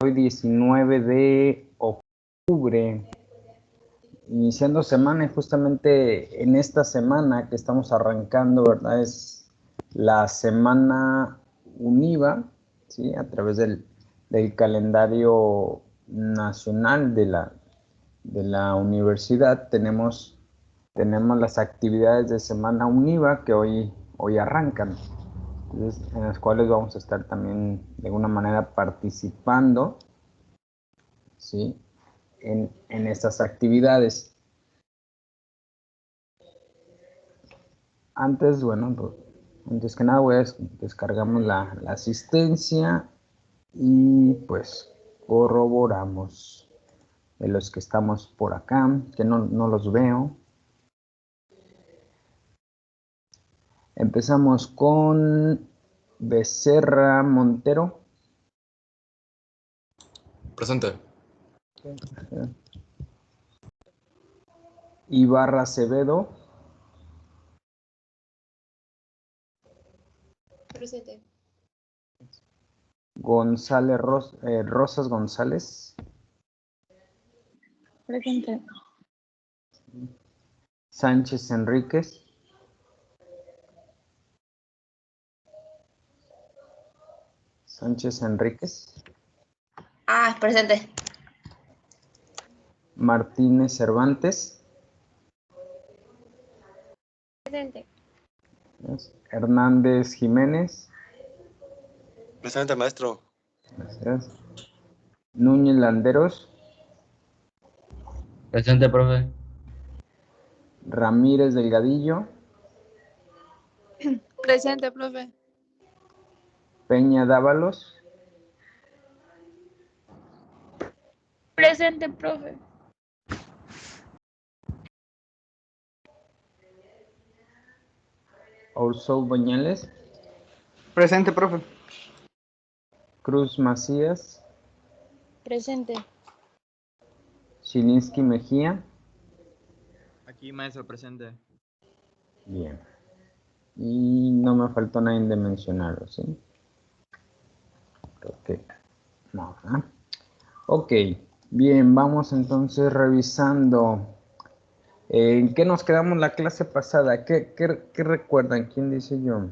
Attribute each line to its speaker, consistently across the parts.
Speaker 1: Hoy 19 de octubre, iniciando semana, y justamente en esta semana que estamos arrancando, ¿verdad? Es la semana UNIVA, ¿sí? A través del calendario nacional de la universidad tenemos las actividades de semana UNIVA que hoy arrancan. Entonces, en las cuales vamos a estar también de alguna manera participando, ¿sí? En estas actividades. Antes, bueno, pues, antes que nada descargamos la asistencia y pues corroboramos de los que estamos por acá, que no los veo. Empezamos con Becerra Montero.
Speaker 2: Presente.
Speaker 1: Ibarra Acevedo.
Speaker 3: Presente.
Speaker 1: González Rosas González.
Speaker 3: Presente.
Speaker 1: Sánchez Enríquez. Sánchez Enríquez.
Speaker 3: Presente.
Speaker 1: Martínez Cervantes.
Speaker 3: Presente.
Speaker 1: Hernández Jiménez.
Speaker 2: Presente, maestro.
Speaker 1: Gracias. Núñez Landeros.
Speaker 4: Presente, profe.
Speaker 1: Ramírez Delgadillo.
Speaker 3: Presente, profe.
Speaker 1: Peña Dávalos.
Speaker 3: Presente, profe.
Speaker 1: Orsou Bañales.
Speaker 5: Presente, profe.
Speaker 1: Cruz Macías.
Speaker 3: Presente.
Speaker 1: Chilinsky Mejía.
Speaker 4: Aquí, maestro, presente.
Speaker 1: Bien. Y no me faltó nadie de mencionarlo, ¿sí? Creo que no, ¿eh? Ok, bien, vamos entonces revisando. ¿En qué nos quedamos la clase pasada? ¿Qué recuerdan? ¿Quién dice yo?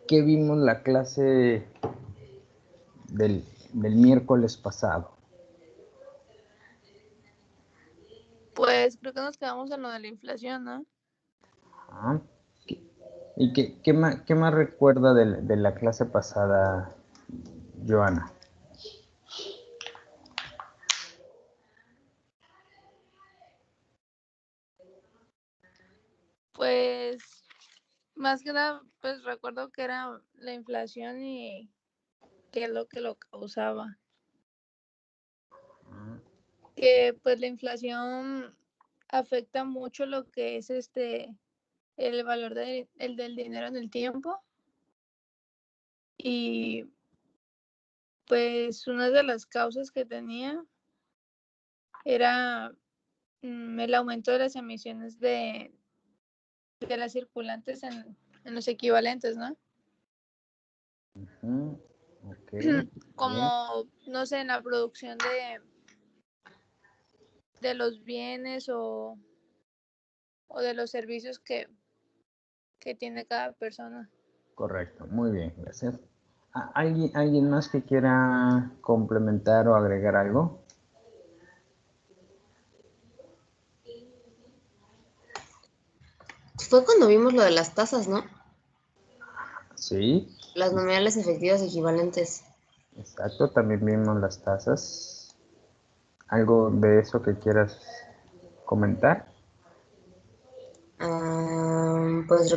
Speaker 1: ¿Qué vimos la clase del miércoles pasado?
Speaker 3: Pues creo que nos quedamos en lo de la inflación, ¿no?
Speaker 1: Ajá. ¿Y qué más recuerda de la clase pasada, Joana?
Speaker 3: Pues más que nada, pues recuerdo que era la inflación y qué es lo que lo causaba. Que pues la inflación afecta mucho lo que es el valor del dinero en el tiempo. Y pues una de las causas que tenía era el aumento de las emisiones de las circulantes en los equivalentes, ¿no?
Speaker 1: Okay.
Speaker 3: Como, no sé, en la producción de los bienes o de los servicios que tiene cada persona.
Speaker 1: Correcto, muy bien, gracias. ¿Alguien más que quiera complementar o agregar algo?
Speaker 6: Fue cuando vimos lo de las tasas, ¿no?
Speaker 1: Sí,
Speaker 6: Las nominales efectivas equivalentes.
Speaker 1: exacto, también vimos las tasas. ¿Algo de eso que quieras comentar?
Speaker 6: Pues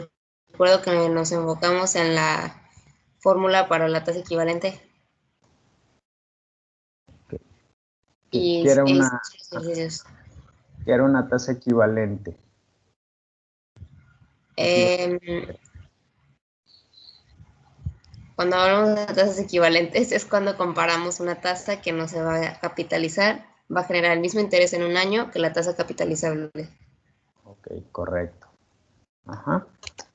Speaker 6: recuerdo que nos enfocamos en la fórmula para la tasa equivalente. Y
Speaker 1: Que era
Speaker 6: ejercicios.
Speaker 1: que era una tasa equivalente.
Speaker 6: Cuando hablamos de tasas equivalentes es cuando comparamos una tasa que no se va a capitalizar, va a generar el mismo interés en un año que la tasa capitalizable.
Speaker 1: Ok, correcto. Ajá,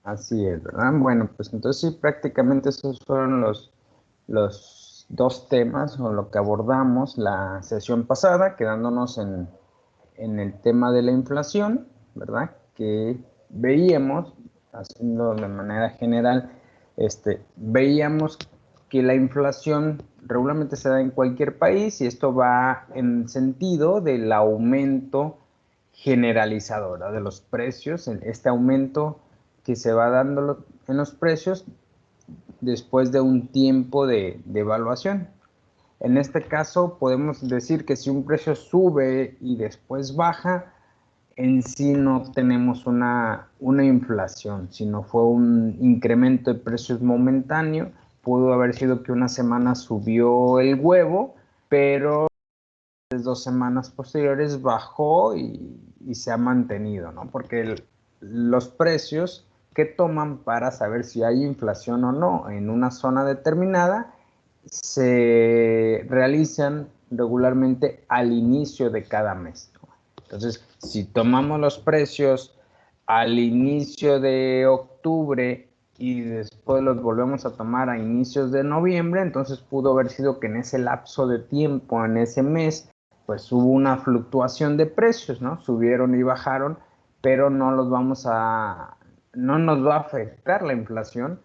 Speaker 1: así es, ¿verdad? Bueno, pues entonces sí, prácticamente esos fueron los dos temas o lo que abordamos la sesión pasada, quedándonos en el tema de la inflación, ¿verdad? Que veíamos, haciendo de manera general, veíamos que la inflación regularmente se da en cualquier país y esto va en sentido del aumento generalizado, ¿verdad? De los precios, este aumento que se va dando en los precios después de un tiempo de evaluación. En este caso podemos decir que si un precio sube y después baja, en sí no tenemos una inflación, sino fue un incremento de precios momentáneo. Pudo haber sido que una semana subió el huevo, pero las 2 semanas posteriores bajó y se ha mantenido, ¿no? Porque los precios que toman para saber si hay inflación o no en una zona determinada se realizan regularmente al inicio de cada mes. Entonces, si tomamos los precios al inicio de octubre y después los volvemos a tomar a inicios de noviembre, entonces pudo haber sido que en ese lapso de tiempo, en ese mes, pues hubo una fluctuación de precios, ¿no? Subieron y bajaron, pero no nos va a afectar la inflación,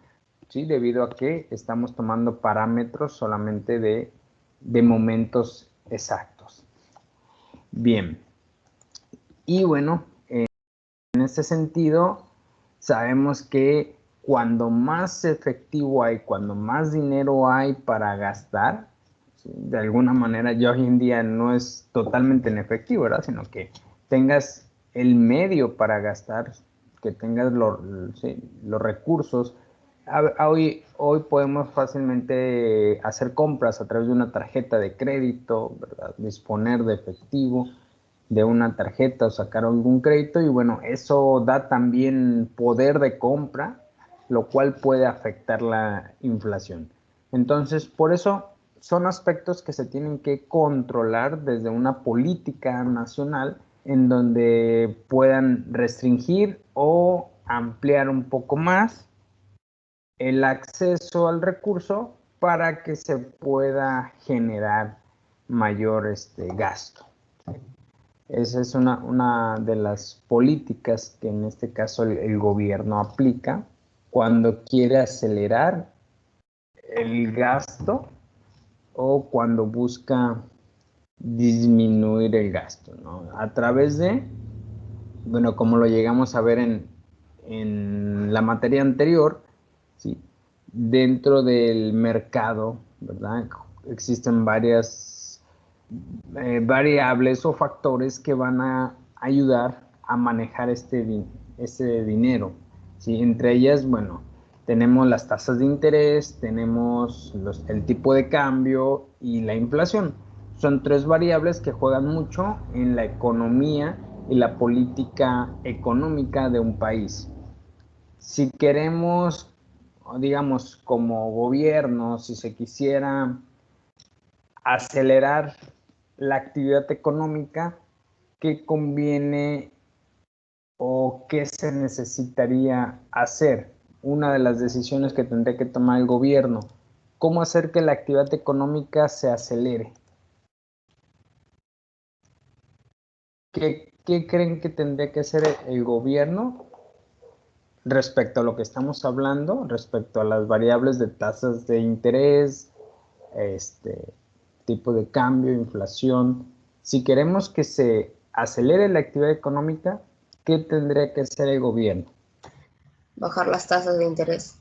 Speaker 1: ¿sí? Debido a que estamos tomando parámetros solamente de momentos exactos. Bien. Y bueno, en este sentido, sabemos que cuando más efectivo hay, cuando más dinero hay para gastar, ¿sí? De alguna manera ya hoy en día no es totalmente en efectivo, ¿verdad? Sino que tengas el medio para gastar, que tengas los recursos. Hoy podemos fácilmente hacer compras a través de una tarjeta de crédito, ¿verdad? Disponer de efectivo, de una tarjeta o sacar algún crédito y bueno, eso da también poder de compra, lo cual puede afectar la inflación. Entonces, por eso son aspectos que se tienen que controlar desde una política nacional en donde puedan restringir o ampliar un poco más el acceso al recurso para que se pueda generar mayor gasto. Esa es una de las políticas que en este caso el gobierno aplica cuando quiere acelerar el gasto o cuando busca disminuir el gasto, ¿no? A través de, bueno, como lo llegamos a ver en la materia anterior, ¿sí? Dentro del mercado, ¿verdad? Existen varias variables o factores que van a ayudar a manejar este dinero, ¿sí? Entre ellas, bueno, tenemos las tasas de interés, tenemos el tipo de cambio y la inflación. Son tres variables que juegan mucho en la economía y la política económica de un país. Si queremos, digamos, como gobierno, si se quisiera acelerar la actividad económica, ¿qué conviene o qué se necesitaría hacer? Una de las decisiones que tendría que tomar el gobierno, ¿cómo hacer que la actividad económica se acelere? ¿Qué creen que tendría que hacer el gobierno respecto a lo que estamos hablando, respecto a las variables de tasas de interés, tipo de cambio, inflación? Si queremos que se acelere la actividad económica, ¿qué tendría que hacer el gobierno?
Speaker 6: Bajar las tasas de interés.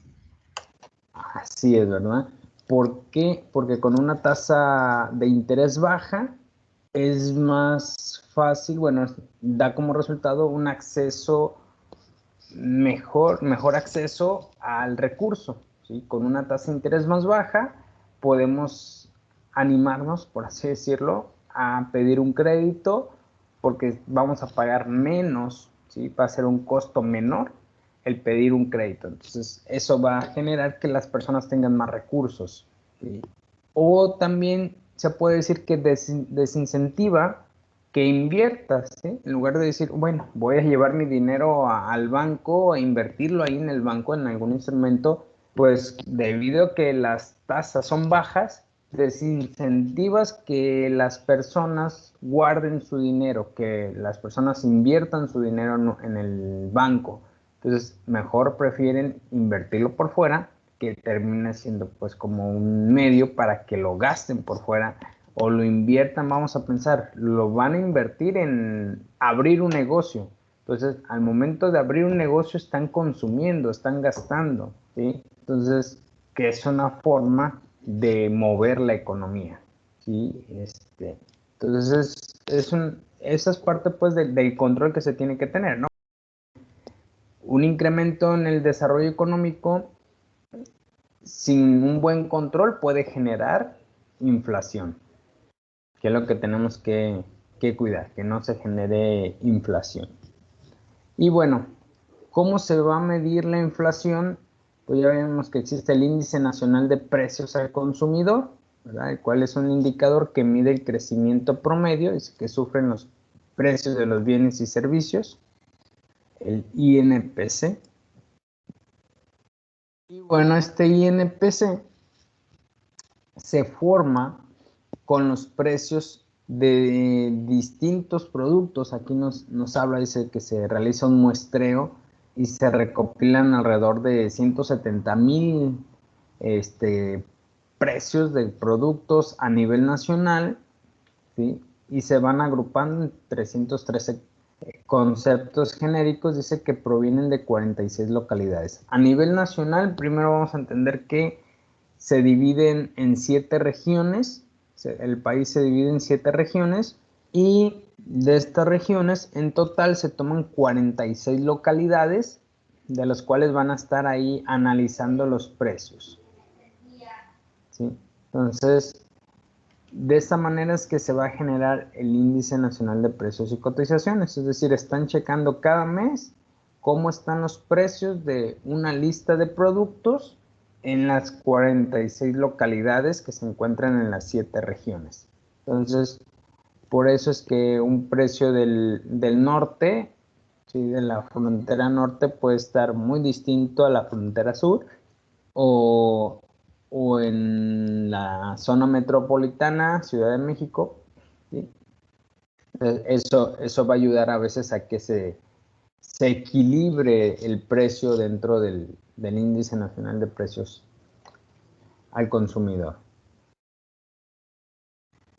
Speaker 1: Así es, ¿verdad? ¿Por qué? Porque con una tasa de interés baja es más fácil, bueno, da como resultado un acceso mejor acceso al recurso, ¿sí? Con una tasa de interés más baja podemos animarnos, por así decirlo, a pedir un crédito porque vamos a pagar menos, ¿sí? Va a ser un costo menor el pedir un crédito. Entonces, eso va a generar que las personas tengan más recursos, ¿sí? O también se puede decir que desincentiva que inviertas, ¿sí? En lugar de decir, bueno, voy a llevar mi dinero al banco, a invertirlo ahí en el banco, en algún instrumento, pues debido a que las tasas son bajas, desincentivas que las personas guarden su dinero, que las personas inviertan su dinero en el banco. Entonces, mejor prefieren invertirlo por fuera, que termina siendo pues como un medio para que lo gasten por fuera o lo inviertan. Vamos a pensar, lo van a invertir en abrir un negocio. Entonces, al momento de abrir un negocio están consumiendo, están gastando, ¿sí? Entonces, que es una forma de mover la economía, ¿sí? Entonces, esa es parte pues del control que se tiene que tener, ¿no? Un incremento en el desarrollo económico sin un buen control puede generar inflación, que es lo que tenemos que cuidar, que no se genere inflación. Y bueno, ¿cómo se va a medir la inflación? Pues ya vemos que existe el Índice Nacional de Precios al Consumidor, ¿verdad? El cual es un indicador que mide el crecimiento promedio que sufren los precios de los bienes y servicios, el INPC. Y bueno, este INPC se forma con los precios de distintos productos. Aquí nos habla, dice que se realiza un muestreo y se recopilan alrededor de 170,000 precios de productos a nivel nacional, ¿sí? Y se van agrupando en 313 conceptos genéricos, dice que provienen de 46 localidades. A nivel nacional, primero vamos a entender que se dividen en 7 regiones, el país se divide en 7 regiones y de estas regiones en total se toman 46 localidades, de las cuales van a estar ahí analizando los precios, ¿sí? Entonces, de esta manera es que se va a generar el Índice Nacional de Precios y Cotizaciones, es decir, están checando cada mes cómo están los precios de una lista de productos en las 46 localidades que se encuentran en las 7 regiones. Entonces, por eso es que un precio del norte, ¿sí?, de la frontera norte, puede estar muy distinto a la frontera sur, o en la zona metropolitana, Ciudad de México, ¿sí? Eso va a ayudar a veces a que se equilibre el precio dentro del Índice Nacional de Precios al Consumidor.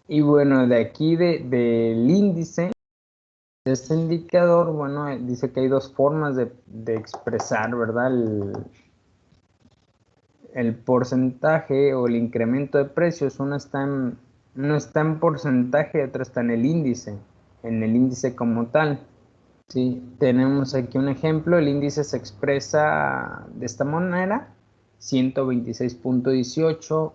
Speaker 1: Y bueno, de aquí del índice, de este indicador, bueno, dice que hay dos formas de expresar, ¿verdad?, el porcentaje o el incremento de precios. Uno está en porcentaje y otro está en el índice como tal. Sí, tenemos aquí un ejemplo. El índice se expresa de esta manera: 126.18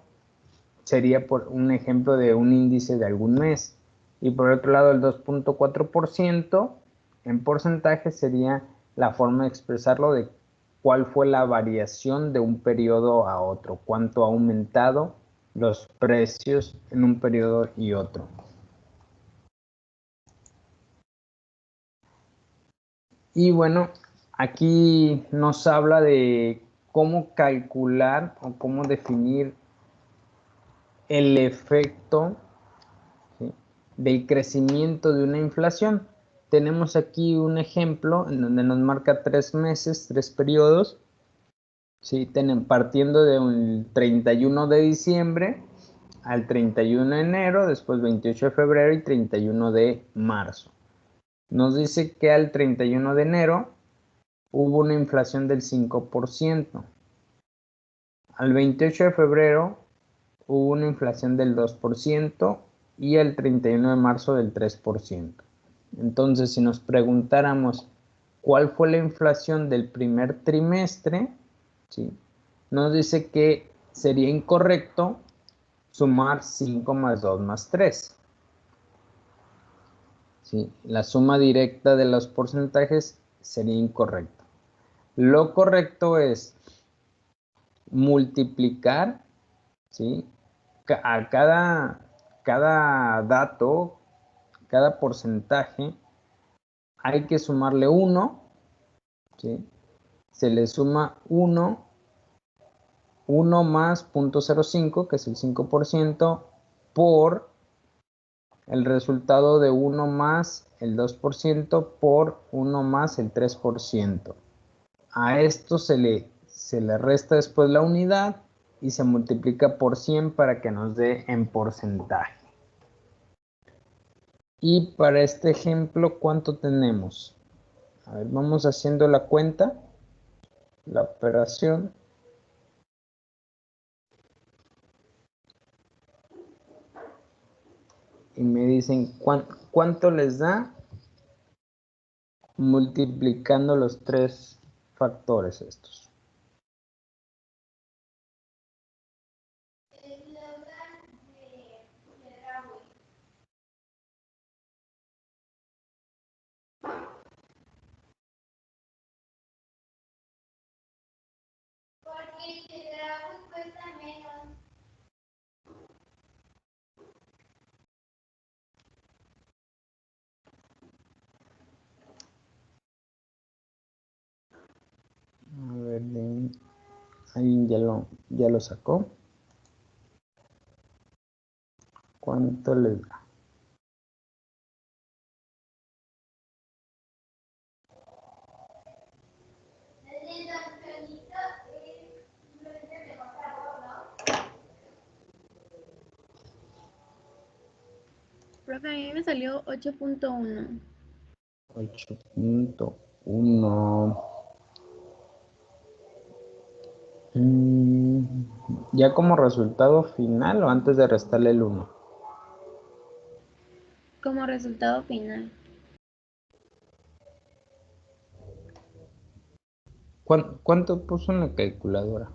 Speaker 1: sería por un ejemplo de un índice de algún mes, y por otro lado el 2.4% en porcentaje sería la forma de expresarlo de cuál fue la variación de un periodo a otro, cuánto ha aumentado los precios en un periodo y otro. Y bueno, aquí nos habla de cómo calcular o cómo definir el efecto, ¿sí?, del crecimiento de una inflación. Tenemos aquí un ejemplo en donde nos marca 3 meses, 3 periodos, ¿sí?, partiendo del 31 de diciembre al 31 de enero, después 28 de febrero y 31 de marzo. Nos dice que al 31 de enero hubo una inflación del 5%. Al 28 de febrero hubo una inflación del 2% y el 31 de marzo del 3%. Entonces, si nos preguntáramos cuál fue la inflación del primer trimestre, ¿sí?, nos dice que sería incorrecto sumar 5 más 2 más 3. ¿Sí? La suma directa de los porcentajes sería incorrecta. Lo correcto es multiplicar, ¿sí?, a cada dato, cada porcentaje, hay que sumarle 1, ¿sí? Se le suma 1 1 más 0.05, que es el 5%, por el resultado de 1 más el 2% por 1 más el 3%. A esto se le resta después la unidad y se multiplica por 100 para que nos dé en porcentaje. Y para este ejemplo, ¿cuánto tenemos? A ver, vamos haciendo la cuenta, la operación. Y me dicen cuánto les da multiplicando los tres factores estos. A ver, ahí ya lo sacó. ¿Cuánto les da?
Speaker 3: Profe, a mí me salió 8.1.
Speaker 1: 8.1. ¿Ya como resultado final o antes de restarle el 1?
Speaker 3: Como resultado final.
Speaker 1: ¿Cuánto puso en la calculadora?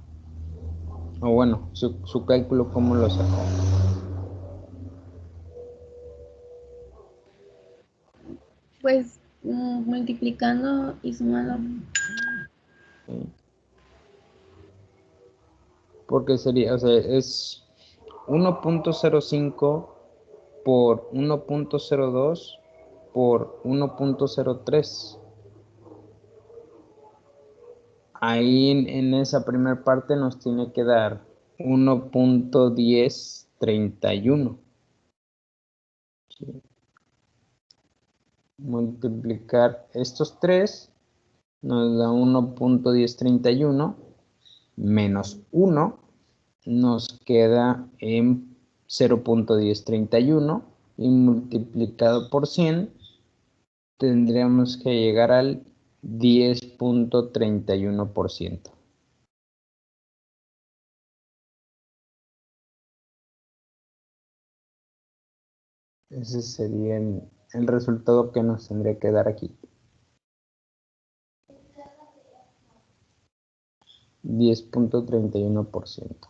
Speaker 1: O bueno, su cálculo, ¿cómo lo sacó?
Speaker 3: Pues multiplicando y sumando.
Speaker 1: Sí. Porque sería, o sea, es 1.05 por 1.02 por 1.03. Ahí en esa primera parte nos tiene que dar 1.1031. ¿Sí? Multiplicar estos tres nos da 1.1031 menos 1 nos queda en 0.1031 y multiplicado por 100 tendríamos que llegar al 10.31%. Ese sería el resultado que nos tendría que dar aquí. 10.31%.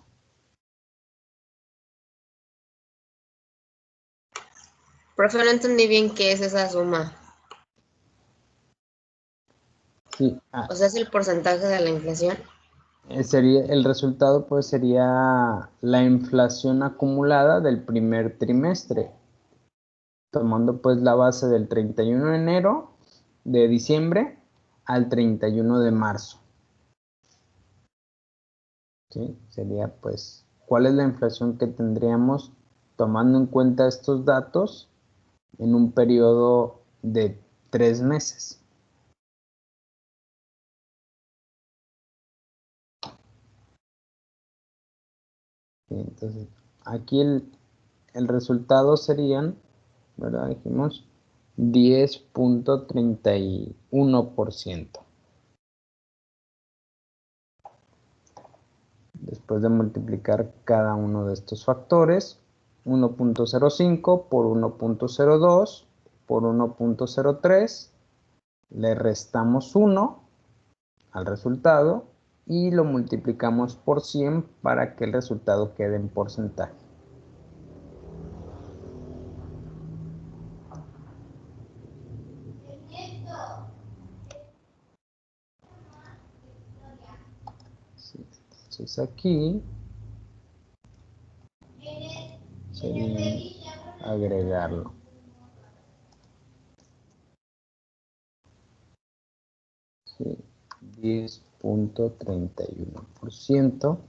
Speaker 6: Profe, no entendí bien qué es esa suma.
Speaker 1: Sí,
Speaker 6: O sea, es el porcentaje de la inflación.
Speaker 1: sería, el resultado pues sería la inflación acumulada del primer trimestre, tomando pues la base del 31 de enero de diciembre al 31 de marzo. ¿Sí? Sería pues, ¿cuál es la inflación que tendríamos tomando en cuenta estos datos en un periodo de 3 meses? ¿Sí? Entonces, aquí el resultado serían, ¿verdad? Dijimos 10.31%. Después de multiplicar cada uno de estos factores, 1.05 por 1.02 por 1.03, le restamos 1 al resultado y lo multiplicamos por 100 para que el resultado quede en porcentaje. Sí, entonces aquí sería agregarlo. Sí, 10.31%.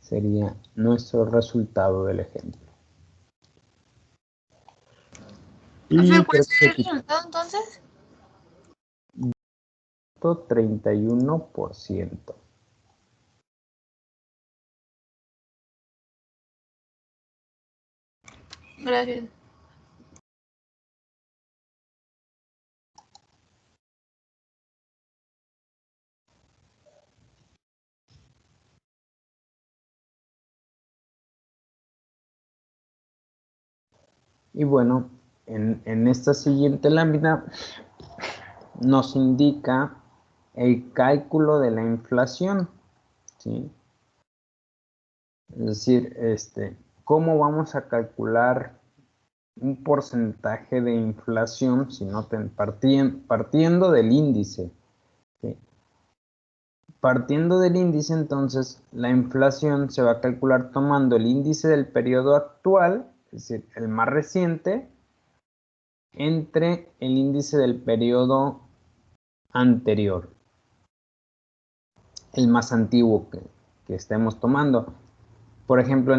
Speaker 1: sería nuestro resultado del ejemplo.
Speaker 3: Profe, ¿cuál
Speaker 1: creo
Speaker 3: sería el
Speaker 1: que
Speaker 3: resultado entonces?
Speaker 1: 31%.
Speaker 3: Gracias.
Speaker 1: Y bueno, en esta siguiente lámina nos indica el cálculo de la inflación, ¿sí? Es decir, ¿cómo vamos a calcular un porcentaje de inflación si no partiendo del índice? ¿Sí? Partiendo del índice, entonces, la inflación se va a calcular tomando el índice del periodo actual, es decir, el más reciente, entre el índice del periodo anterior, el más antiguo que estemos tomando. Por ejemplo,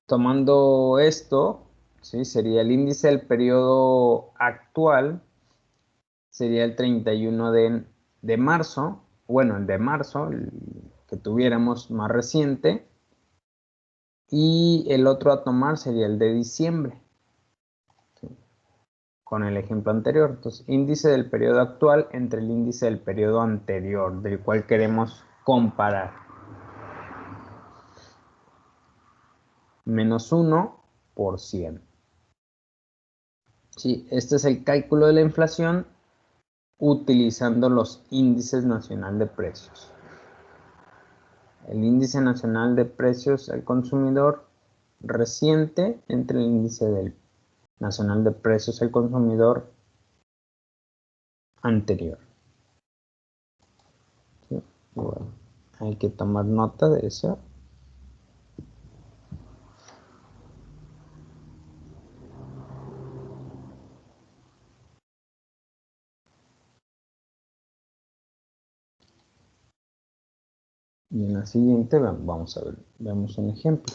Speaker 1: tomando esto, ¿sí? Sería el índice del periodo actual, sería el 31 de marzo, bueno, el de marzo, el que tuviéramos más reciente, y el otro a tomar sería el de diciembre, ¿sí? Con el ejemplo anterior. Entonces, índice del periodo actual entre el índice del periodo anterior, del cual queremos comparar. Menos 1%. Sí, este es el cálculo de la inflación utilizando los índices nacional de precios. El índice nacional de precios al consumidor reciente entre el índice del nacional de precios al consumidor anterior. ¿Sí? Bueno, hay que tomar nota de eso. Y en la siguiente vamos a ver, veamos un ejemplo.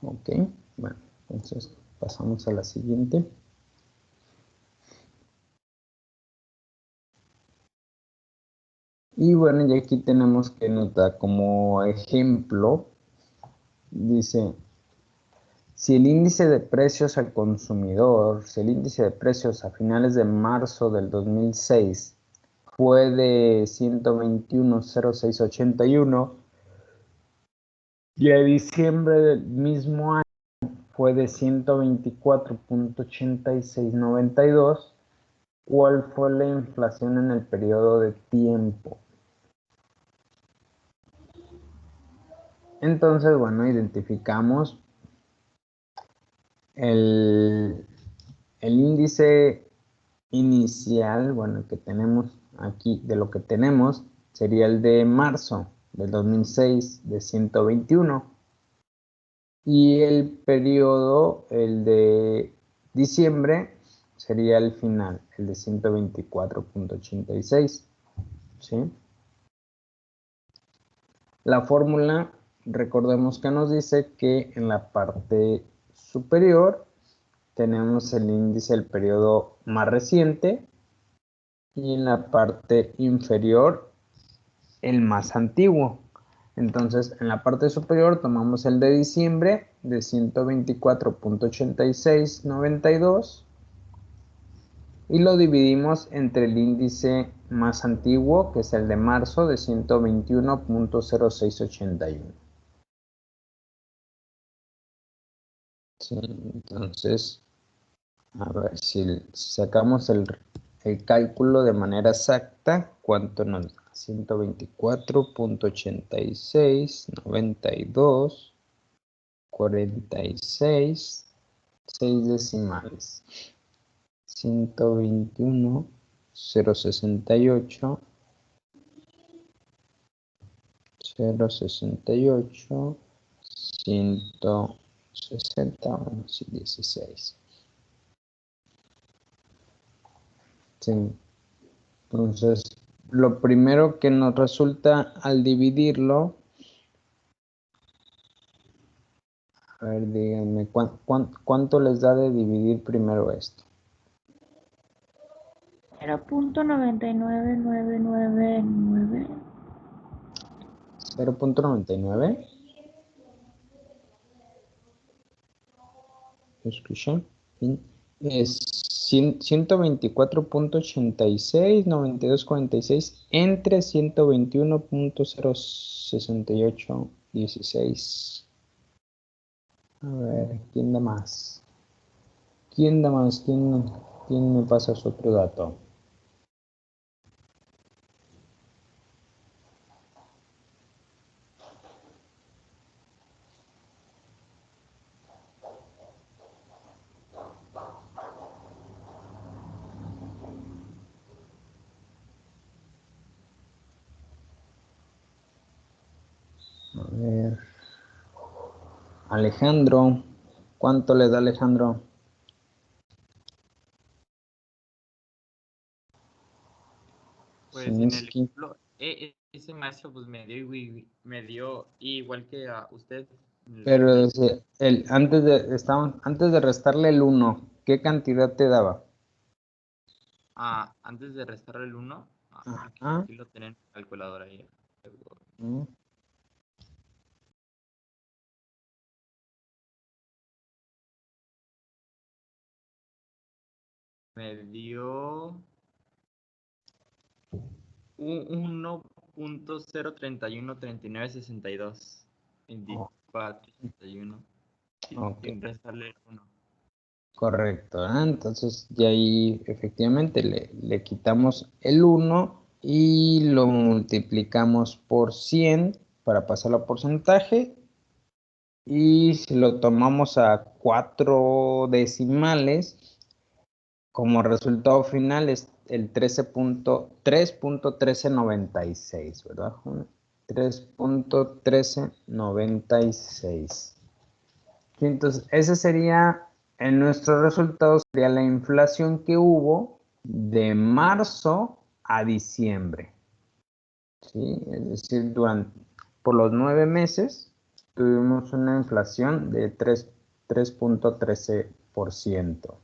Speaker 1: Ok, bueno, entonces pasamos a la siguiente. Y bueno, y aquí tenemos que notar como ejemplo, dice, si el índice de precios al consumidor, si el índice de precios a finales de marzo del 2006 fue de 121,0681 y a diciembre del mismo año fue de 124,8692, ¿cuál fue la inflación en el periodo de tiempo? Entonces, bueno, identificamos el índice inicial, bueno, que tenemos aquí, de lo que tenemos, sería el de marzo del 2006 de 121. Y el periodo, el de diciembre, sería el final, el de 124,86. ¿Sí? La fórmula, recordemos que nos dice que en la parte superior tenemos el índice del periodo más reciente y en la parte inferior el más antiguo. Entonces, en la parte superior tomamos el de diciembre de 124,8692 y lo dividimos entre el índice más antiguo, que es el de marzo, de 121.0681. Sí, entonces, a ver si sacamos el cálculo de manera exacta, ¿cuánto nos da? 124.86, 92, 46, 6 decimales. 121.068, 068, 160, bueno, sí, 16. Sí. Entonces, lo primero que nos resulta al dividirlo, a ver, díganme, ¿cuánto les da de dividir primero esto?
Speaker 7: 0.99999.
Speaker 1: 0.99. ¿Escuchan? Es 124.86, 92.46 entre 121.068.16. A ver, ¿quién da más? ¿Quién da más? ¿Quién me pasa su otro dato? A ver. Alejandro. ¿Cuánto le da Alejandro?
Speaker 4: Pues en el
Speaker 1: Siniski.
Speaker 4: ejemplo, ese maestro pues me dio igual que a usted.
Speaker 1: Pero antes de restarle el 1, ¿qué cantidad te daba?
Speaker 4: Antes de restar el 1,
Speaker 1: Ajá.
Speaker 4: aquí lo tienen en la calculadora ahí.
Speaker 1: Mm.
Speaker 4: Me dio 1.0313962. 24, 61.
Speaker 1: Ok,
Speaker 4: Sin restarle el 1.
Speaker 1: correcto. Entonces, de ahí efectivamente le quitamos el 1 y lo multiplicamos por 100 para pasarlo a porcentaje. Y si lo tomamos a 4 decimales, como resultado final es el 3.1396, ¿verdad? 3.1396. Entonces, ese sería, en nuestros resultados, sería la inflación que hubo de marzo a diciembre. ¿Sí? Es decir, por los 9 meses tuvimos una inflación de 3.13%.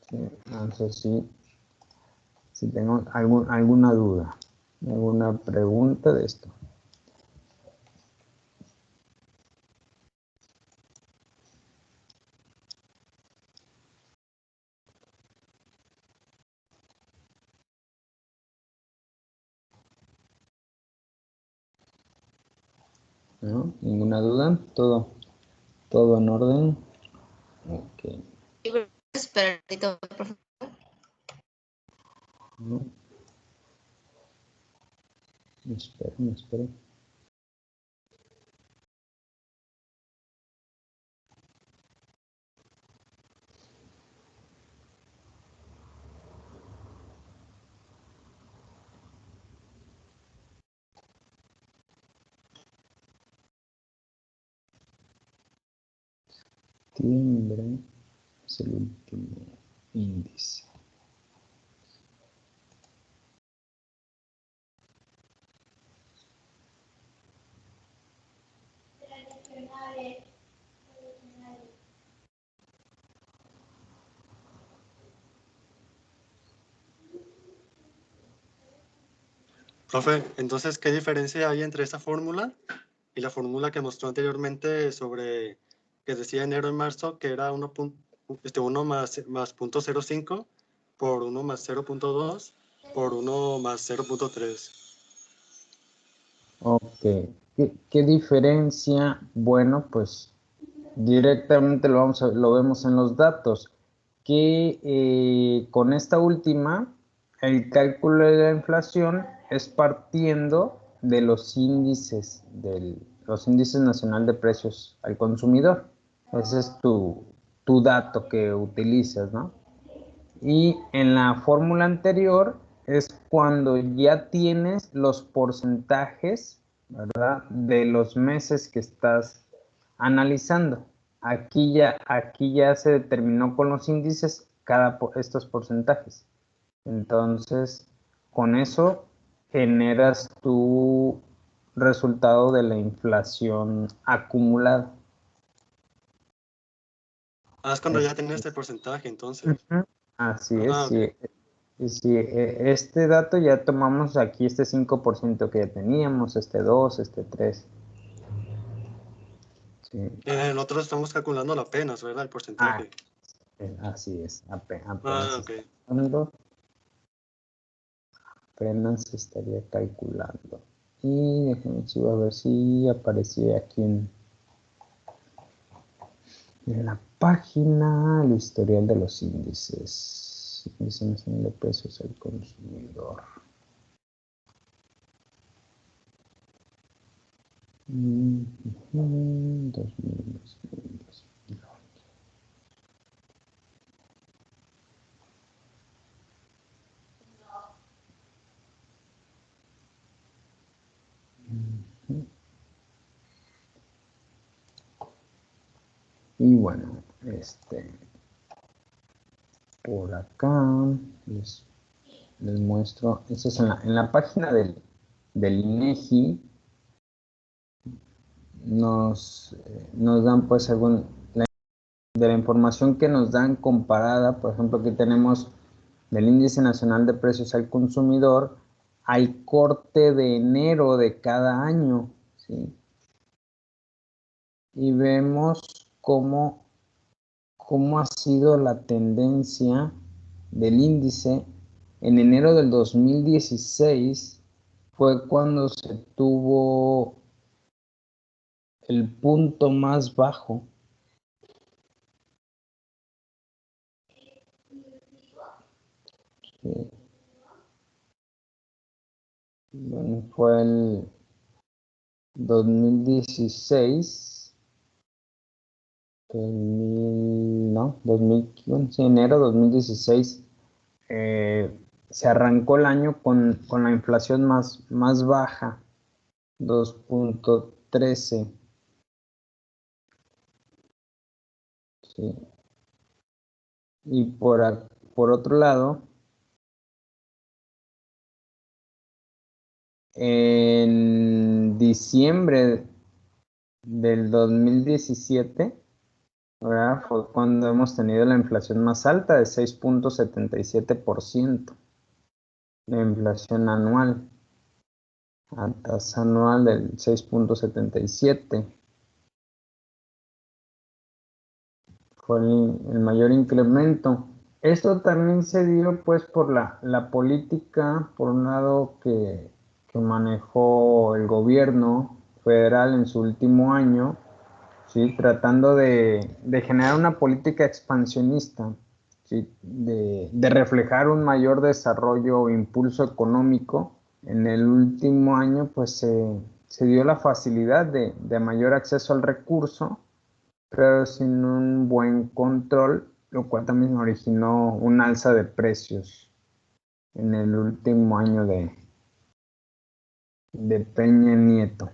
Speaker 1: Sí, no sé si tengo alguna duda, alguna pregunta de esto. ¿No? ¿Ninguna duda? ¿Todo en orden? Ok.
Speaker 6: Espera un ratito, por favor.
Speaker 1: ¿No? Me espero. Septiembre es el último índice.
Speaker 2: Profe, entonces, ¿qué diferencia hay entre esta fórmula Y la fórmula que mostró anteriormente sobre que decía enero y marzo, que era 1 más 0.05 por 1 más 0.2 por 1 más 0.3.
Speaker 1: Ok. ¿Qué diferencia? Bueno, pues directamente lo vemos en los datos, que con esta última, el cálculo de la inflación es partiendo de los índices, los índices nacional de precios al consumidor. Ese es tu dato que utilizas, ¿no? Y en la fórmula anterior es cuando ya tienes los porcentajes, ¿verdad? De los meses que estás analizando. Aquí ya se determinó con los índices estos porcentajes. Entonces, con eso generas tu resultado de la inflación acumulada.
Speaker 2: Es cuando ya tenía este porcentaje, entonces.
Speaker 1: Así es,
Speaker 2: Ok.
Speaker 1: sí. Sí, este dato ya tomamos aquí este 5% que ya teníamos, este 2, este 3. Sí.
Speaker 2: Nosotros estamos calculando apenas, ¿verdad? El porcentaje.
Speaker 1: Así es, apenas
Speaker 2: Ok.
Speaker 1: apenas estaría calculando. Y déjenme a ver si aparecía aquí en la página el historial de los índices. Índice nacional de precios al consumidor. 2000. Y bueno, por acá les muestro, esto es en la página del INEGI, nos dan pues de la información que nos dan comparada, por ejemplo aquí tenemos del Índice Nacional de Precios al Consumidor, hay corte de enero de cada año, ¿sí? Y vemos cómo ha sido la tendencia del índice. En enero del 2016 fue cuando se tuvo el punto más bajo. Bueno, fue el 2016, 2015, enero 2016, se arrancó el año con la inflación más baja, 2.13. Sí. Y por otro lado, en diciembre del 2017, ¿verdad? Fue cuando hemos tenido la inflación más alta de 6.77%, la inflación anual, a tasa anual del 6.77%. Fue el mayor incremento. Esto también se dio pues por la política, por un lado, que manejó el gobierno federal en su último año, ¿sí? Tratando de generar una política expansionista, ¿sí? De reflejar un mayor desarrollo o impulso económico. En el último año pues se dio la facilidad de mayor acceso al recurso, pero sin un buen control, lo cual también originó un alza de precios en el último año de Peña Nieto.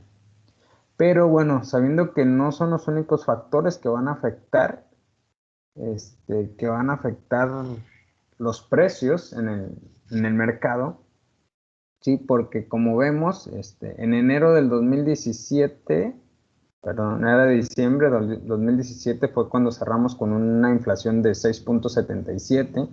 Speaker 1: Pero bueno, sabiendo que no son los únicos factores que van a afectar, los precios en el mercado, sí, porque como vemos, en enero del 2017, perdón, era de diciembre del 2017 fue cuando cerramos con una inflación de 6.77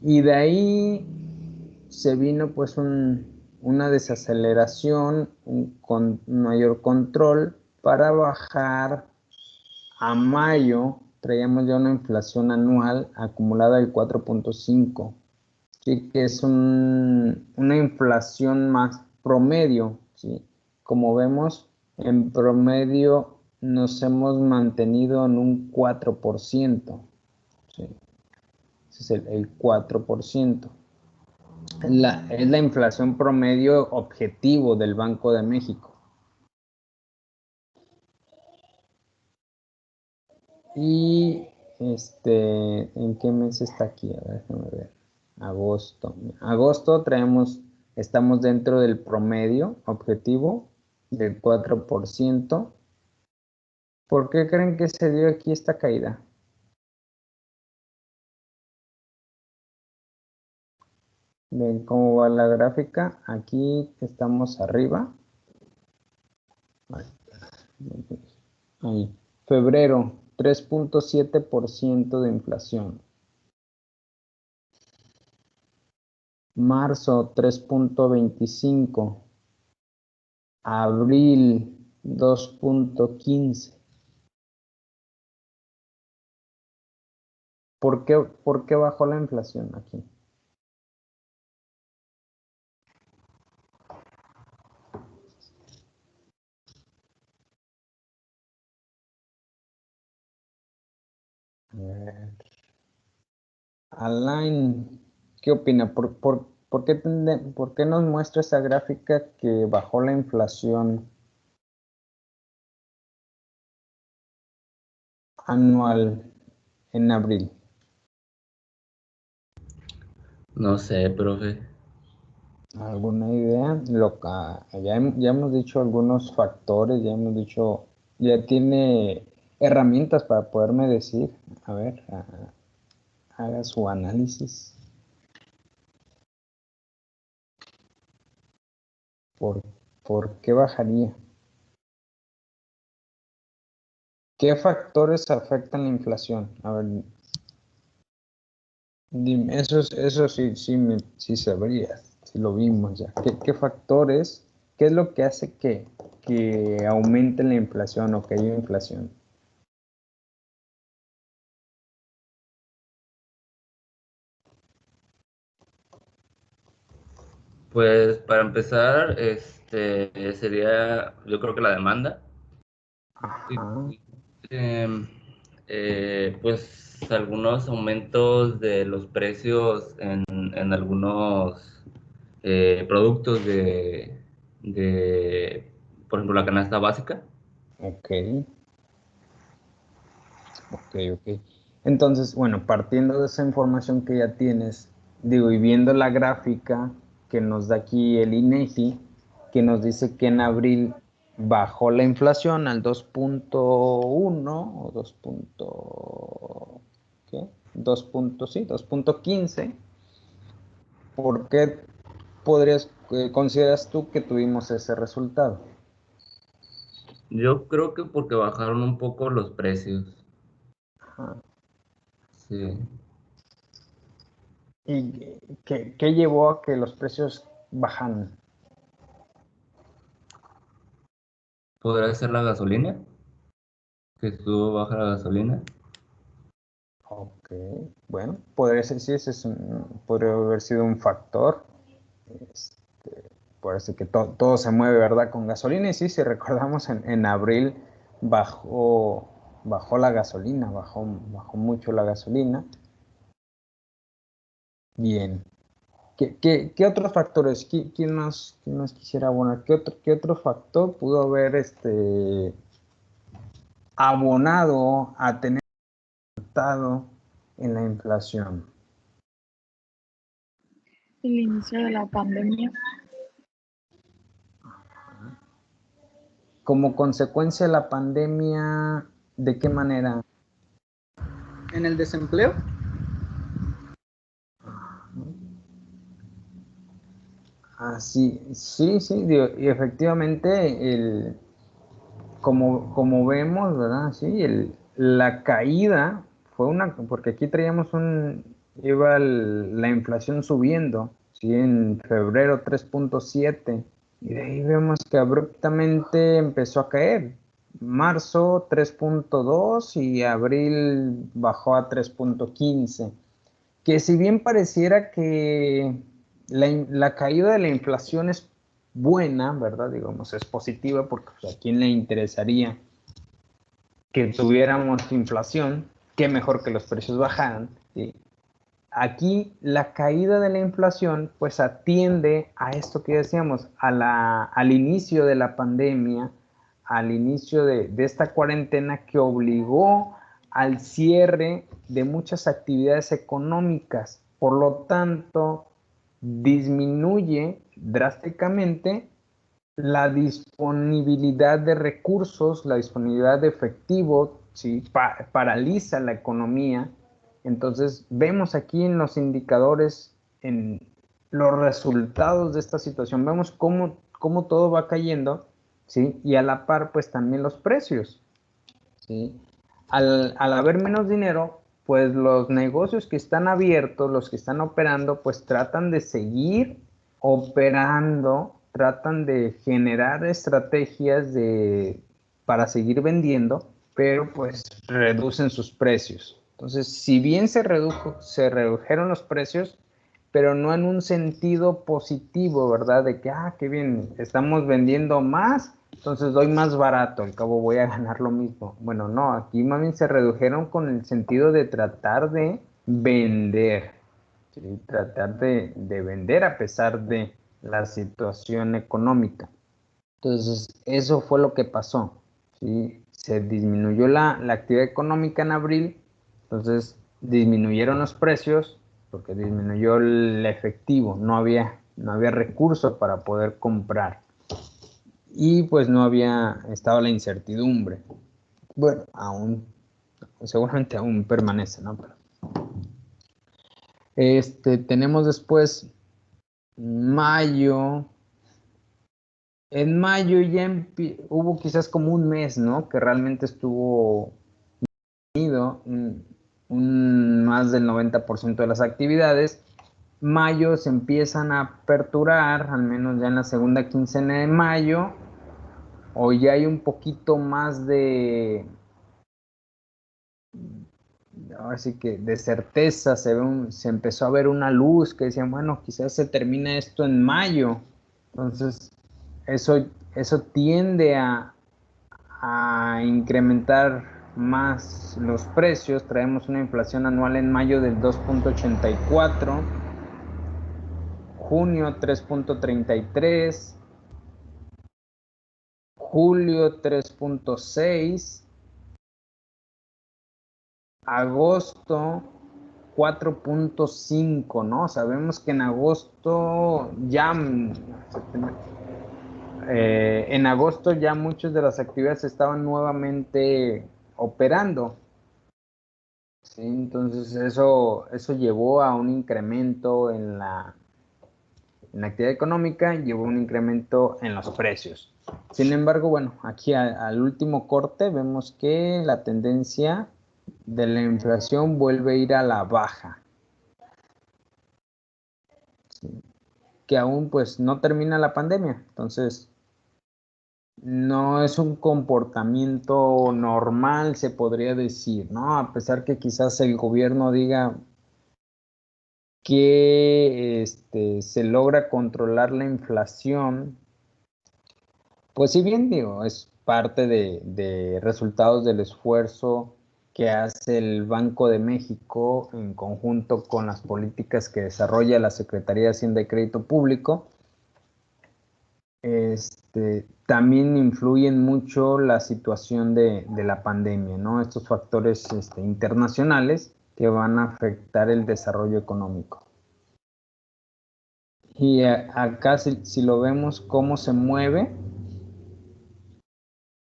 Speaker 1: y de ahí se vino pues un una desaceleración, un mayor control para bajar a mayo. Traíamos ya una inflación anual acumulada del 4.5, ¿sí? Que es una inflación más promedio, ¿sí? Como vemos, en promedio nos hemos mantenido en un 4%, ¿sí? Ese es el 4%. Es la inflación promedio objetivo del Banco de México. Y ¿en qué mes está aquí? A ver, déjame ver. Agosto. Agosto estamos dentro del promedio objetivo del 4%. ¿Por qué creen que se dio aquí esta caída? ¿Ven cómo va la gráfica? Aquí estamos arriba. Ahí. Febrero, 3.7% de inflación. Marzo, 3.25. Abril, 2.15. ¿Por qué bajó la inflación aquí? A ver. Alain, ¿qué opina? ¿Por qué nos muestra esa gráfica que bajó la inflación anual en abril?
Speaker 8: No sé, profe.
Speaker 1: ¿Alguna idea? Ya hemos dicho algunos factores, ya tiene herramientas para poderme decir. A ver, haga su análisis. ¿Por qué bajaría? ¿Qué factores afectan la inflación? A ver, dime, eso sí sabrías, si lo vimos ya. ¿Qué factores, qué es lo que hace que aumente la inflación o que haya inflación?
Speaker 8: Pues para empezar, sería, yo creo que la demanda.
Speaker 1: Ajá,
Speaker 8: Em, pues algunos aumentos de los precios en algunos productos por ejemplo, la canasta básica.
Speaker 1: ok. Entonces, bueno, partiendo de esa información que ya tienes, digo, y viendo la gráfica que nos da aquí el INEGI, que nos dice que en abril bajó la inflación al 2.1 o 2.15. ¿Por qué consideras tú que tuvimos ese resultado?
Speaker 8: Yo creo que porque bajaron un poco los precios.
Speaker 1: Ajá.
Speaker 8: Sí.
Speaker 1: ¿Y qué llevó a que los precios bajaran?
Speaker 8: ¿Podrá ser la gasolina? Que estuvo baja la gasolina.
Speaker 1: Ok, bueno, podría ser, sí, podría haber sido un factor. Parece que todo se mueve, ¿verdad? Con gasolina. Y sí, si recordamos, en abril bajó la gasolina, bajó mucho la gasolina. Bien. ¿Qué otros factores? ¿Quién más quisiera abonar? ¿Qué otro factor pudo haber abonado a tener resultado en la inflación?
Speaker 7: El inicio de la pandemia.
Speaker 1: Como consecuencia de la pandemia, ¿de qué manera?
Speaker 5: En el desempleo,
Speaker 1: Sí, digo, y efectivamente, como vemos, ¿verdad? Sí, la caída fue porque aquí traíamos la inflación subiendo, ¿sí? En febrero 3.7, y de ahí vemos que abruptamente empezó a caer. Marzo 3.2 y abril bajó a 3.15, que si bien pareciera que la caída de la inflación es buena, ¿verdad? Digamos, es positiva porque pues, a quién le interesaría que tuviéramos inflación, qué mejor que los precios bajaran, ¿sí? Aquí la caída de la inflación pues atiende a esto que decíamos, al inicio de la pandemia, al inicio de esta cuarentena que obligó al cierre de muchas actividades económicas. Por lo tanto, disminuye drásticamente la disponibilidad de recursos, la disponibilidad de efectivo, ¿sí? Paraliza la economía. Entonces, vemos aquí en los indicadores, en los resultados de esta situación, vemos cómo todo va cayendo, ¿sí? Y a la par, pues también los precios, ¿sí? Al haber menos dinero, pues los negocios que están abiertos, los que están operando, pues tratan de seguir operando, tratan de generar estrategias para seguir vendiendo, pero pues reducen sus precios. Entonces, si bien se redujeron los precios, pero no en un sentido positivo, ¿verdad? De que, qué bien, estamos vendiendo más, entonces doy más barato, al cabo voy a ganar lo mismo. Bueno, no, aquí más bien se redujeron con el sentido de tratar de vender, ¿sí? Tratar de vender a pesar de la situación económica. Entonces, eso fue lo que pasó, ¿sí? Se disminuyó la actividad económica en abril, entonces disminuyeron los precios porque disminuyó el efectivo, no había recursos para poder comprar y pues no había estado la incertidumbre. Bueno, seguramente aún permanece, ¿no? Tenemos después mayo. En mayo ya hubo quizás como un mes, ¿no? Que realmente estuvo unido, más del 90% de las actividades. Mayo se empiezan a aperturar, al menos ya en la segunda quincena de mayo, o ya hay un poquito más así que de certeza, se empezó a ver una luz que decían, bueno, quizás se termina esto en mayo. Entonces, eso tiende a incrementar más los precios. Traemos una inflación anual en mayo del 2.84, junio 3.33, julio 3.6, agosto 4.5, ¿no? Sabemos que en agosto ya muchas de las actividades estaban nuevamente operando, ¿sí? Entonces eso llevó a un incremento en la actividad económica, llevó un incremento en los precios. Sin embargo, bueno, aquí al último corte vemos que la tendencia de la inflación vuelve a ir a la baja, ¿sí? Que aún pues no termina la pandemia, entonces no es un comportamiento normal, se podría decir, ¿no? A pesar que quizás el gobierno diga que se logra controlar la inflación, pues si bien digo, es parte de resultados del esfuerzo que hace el Banco de México en conjunto con las políticas que desarrolla la Secretaría de Hacienda y Crédito Público. También influyen mucho la situación de la pandemia, ¿no? Estos factores internacionales que van a afectar el desarrollo económico. Y acá si lo vemos cómo se mueve,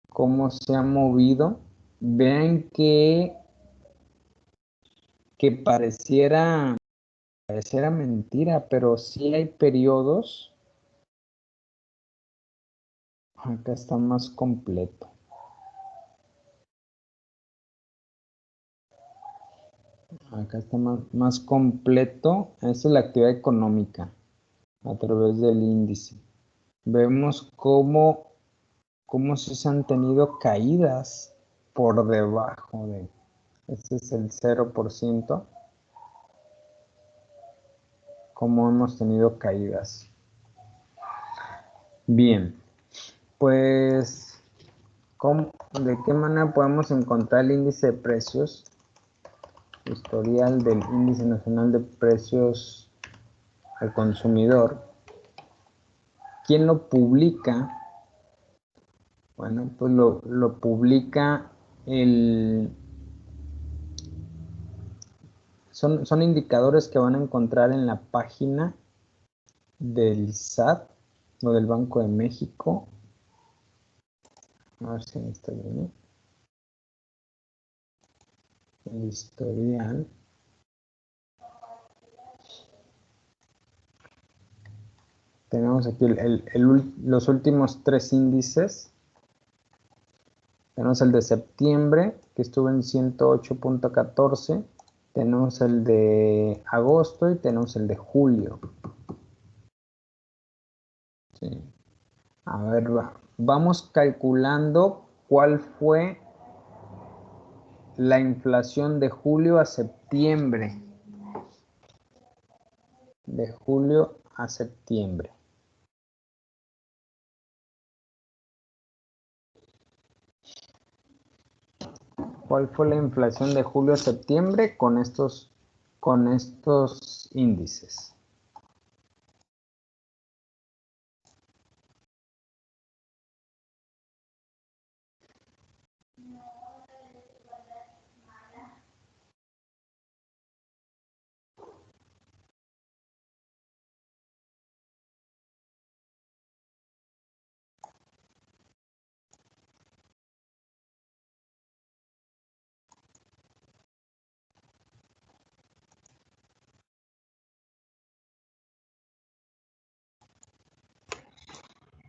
Speaker 1: cómo se ha movido, vean que pareciera mentira, pero sí hay periodos. Acá está más completo. Acá está más completo. Esta es la actividad económica. a través del índice. Vemos cómo sí se han tenido caídas por debajo de, este es el 0%, cómo hemos tenido caídas. Bien, pues, ¿de qué manera podemos encontrar el índice de precios? Historial del Índice Nacional de Precios al Consumidor. ¿Quién lo publica? Bueno, pues lo publica son indicadores que van a encontrar en la página del SAT o del Banco de México. A ver si está bien. El historial. Tenemos aquí los últimos 3 índices. Tenemos el de septiembre, que estuvo en 108.14. Tenemos el de agosto y tenemos el de julio. Sí. A ver, vamos calculando cuál fue la inflación de julio a septiembre. De julio a septiembre. ¿Cuál fue la inflación de julio a septiembre con estos índices?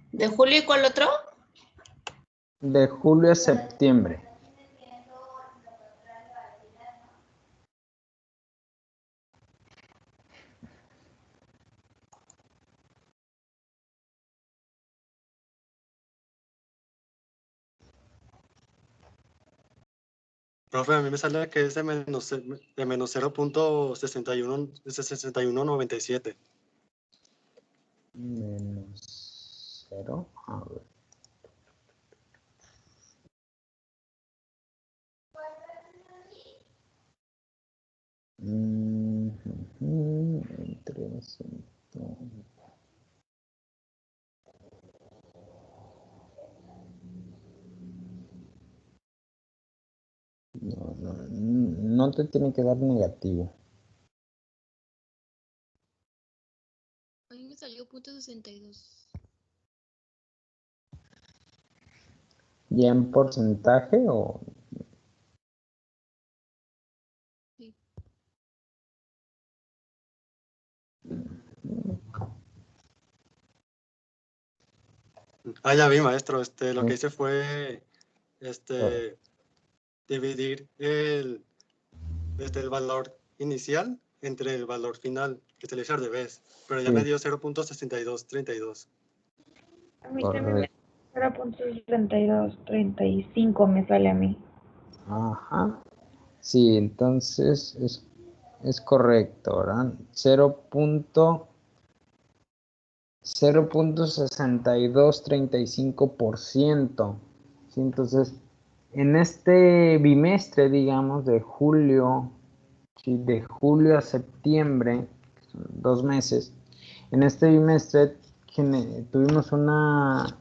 Speaker 6: ¿De julio y cuál otro?
Speaker 1: De julio a septiembre.
Speaker 2: Profe, a mí me sale que es de menos 0.6197.
Speaker 1: Menos 0. A ver. Entre 100. No te tiene que dar negativo.
Speaker 9: A mí me salió .62.
Speaker 1: ¿Ya en porcentaje o...?
Speaker 9: Sí.
Speaker 2: Ah, ya vi, maestro. Lo que hice fue dividir el valor inicial entre el valor final, que se le hizo al revés, pero ya
Speaker 1: Sí.
Speaker 2: me dio 0.6232.
Speaker 7: A mí también me 0.6235 me sale a mí.
Speaker 1: Ajá. Sí, entonces es correcto, ¿verdad? 0.6235%. ¿Sí? Entonces, en este bimestre, digamos, de julio, ¿sí? De julio a septiembre, son 2 meses, en este bimestre tuvimos una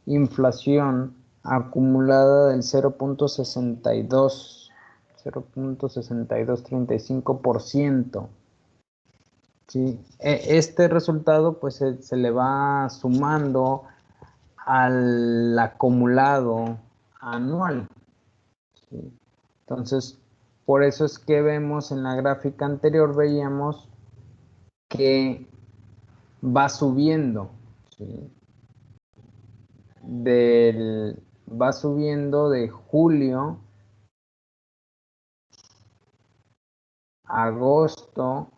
Speaker 1: inflación acumulada del 0.6235%. ¿Sí? Este resultado pues se le va sumando al acumulado anual. ¿Sí? Entonces, por eso es que vemos en la gráfica anterior, veíamos que va subiendo. ¿Sí? Va subiendo de julio, agosto,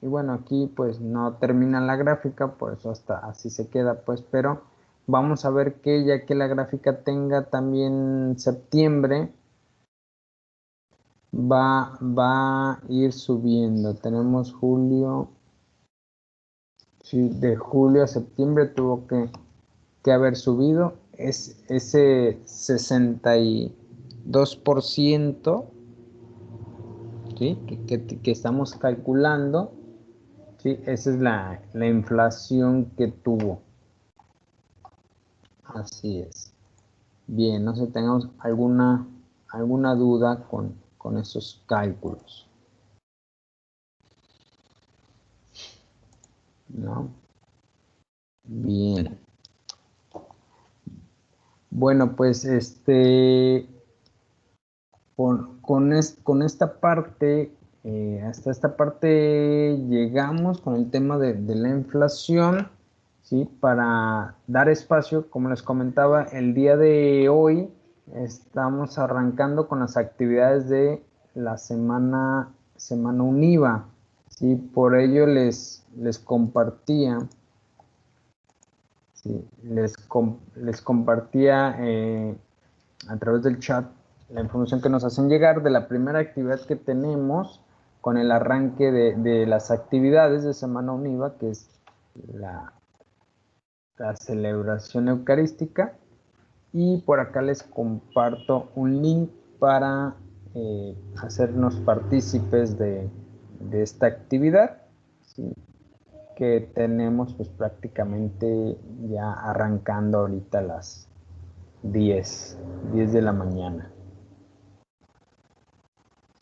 Speaker 1: Y bueno, aquí pues no termina la gráfica, por eso hasta así se queda, pues, pero vamos a ver que ya que la gráfica tenga también septiembre, va a ir subiendo. Tenemos julio, sí, de julio a septiembre tuvo que haber subido. Es ese 62%, ¿sí? que estamos calculando, ¿sí? Esa es la inflación que tuvo. Así es. Bien, no sé si tengamos alguna duda con esos cálculos, ¿no? Bien. Bueno, pues con esta parte, hasta esta parte llegamos con el tema de la inflación, ¿sí? Para dar espacio, como les comentaba, el día de hoy estamos arrancando con las actividades de la semana UNIVA, ¿sí? Por ello les compartía, ¿sí? Les compartía a través del chat la información que nos hacen llegar de la primera actividad que tenemos con el arranque de las actividades de Semana UNIVA, que es la celebración eucarística. Y por acá les comparto un link para hacernos partícipes de esta actividad, ¿sí? Que tenemos pues prácticamente ya arrancando ahorita las 10 de la mañana.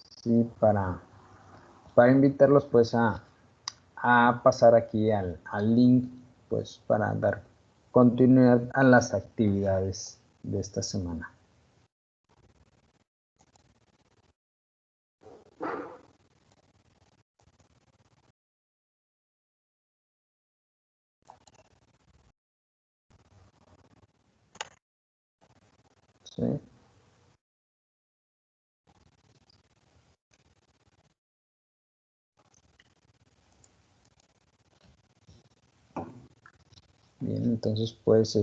Speaker 1: Sí, para invitarlos pues a pasar aquí al link pues para dar continuidad a las actividades de esta semana. ¿Sí? Bien, entonces pues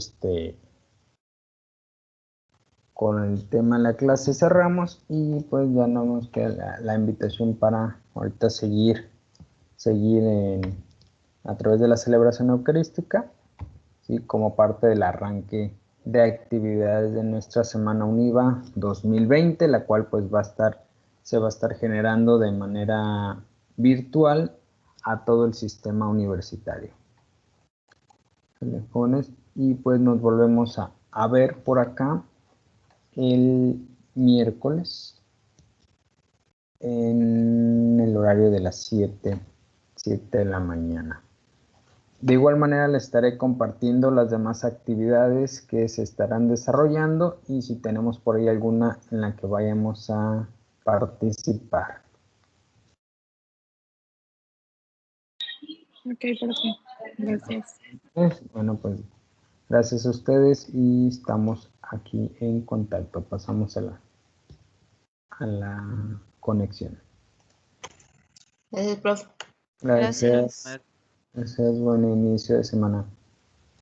Speaker 1: con el tema de la clase cerramos y pues ya no nos queda la invitación para ahorita seguir a través de la celebración eucarística, ¿sí? Como parte del arranque de actividades de nuestra Semana UNIVA 2020, la cual pues se va a estar generando de manera virtual a todo el sistema universitario. Y pues nos volvemos a ver por acá el miércoles en el horario de las 7 de la mañana. De igual manera les estaré compartiendo las demás actividades que se estarán desarrollando y si tenemos por ahí alguna en la que vayamos a participar.
Speaker 3: Ok, perfecto. Gracias.
Speaker 1: Bueno, pues gracias a ustedes y estamos aquí en contacto. Pasamos a la conexión.
Speaker 6: Gracias, profe.
Speaker 1: Gracias. Gracias, buen inicio de semana.